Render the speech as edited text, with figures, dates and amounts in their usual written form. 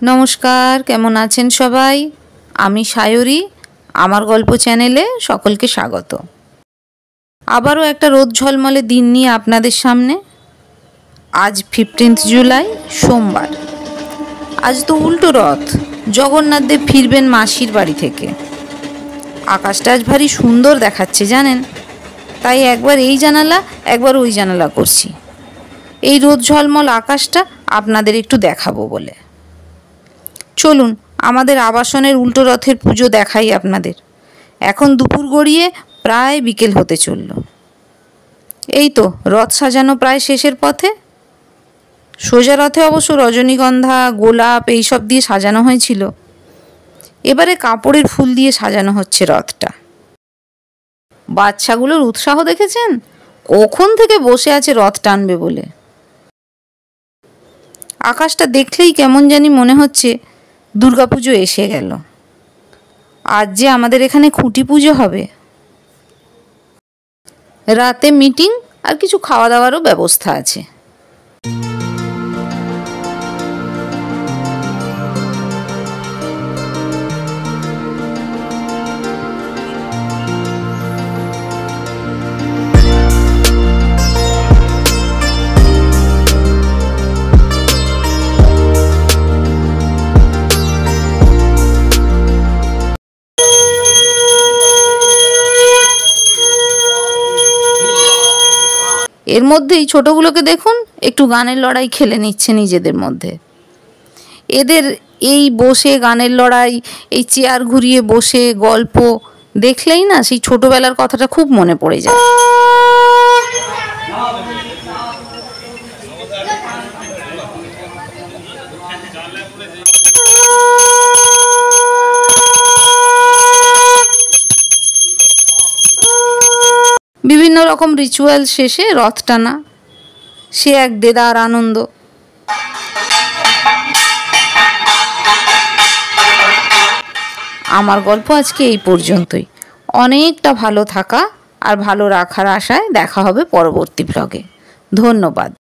নমস্কার, কেমন আছেন সবাই? আমি সায়রী, আমার গল্প চ্যানেলে সকলকে স্বাগত। আবারও একটা রোদ ঝলমলে দিন নিয়ে আপনাদের সামনে। আজ 15 জুলাই, সোমবার। আজ তো উল্টো রথ, জগন্নাথদেব ফিরবেন মাসির বাড়ি থেকে। আকাশটা আজ ভারী সুন্দর দেখাচ্ছে জানেন, তাই একবার এই জানালা একবার ওই জানালা করছি, এই রোদ ঝলমল আকাশটা আপনাদের একটু দেখাবো বলে। চলুন আমাদের আবাসনের উল্টো রথের পুজো দেখাই আপনাদের। এখন দুপুর গড়িয়ে প্রায় বিকেল হতে চলল। এই তো রথ সাজানো প্রায় শেষের পথে। সোজা রথে অবশ্য রজনীগন্ধা, গোলাপ এইসব দিয়ে সাজানো হয়েছিল। এবারে কাপড়ের ফুল দিয়ে সাজানো হচ্ছে রথটা। বাচ্চাগুলোর উৎসাহ দেখেছেন? কখন থেকে বসে আছে রথ টানবে বলে। আকাশটা দেখলেই কেমন জানি মনে হচ্ছে দুর্গাপুজো এসে গেল। আজ যে আমাদের এখানে খুঁটি পুজো হবে। রাতে মিটিং আর কিছু খাওয়া দাওয়ারও ব্যবস্থা আছে। এর মধ্যেই ছোটগুলোকে দেখুন একটু গানের লড়াই খেলে নিচ্ছে নিজেদের মধ্যে। এদের এই বসে গানের লড়াই, এই চেয়ার ঘুরিয়ে বসে গল্প দেখলেই না সেই ছোটবেলার কথাটা খুব মনে পড়ে যায়। বিভিন্ন রকম রিচুয়াল শেষে রথ টানা, সে এক দেদার আনন্দ। আমার গল্প আজকে এই পর্যন্তই। অনেকটা ভালো থাকা আর ভালো রাখার আশায় দেখা হবে পরবর্তী ব্লগে। ধন্যবাদ।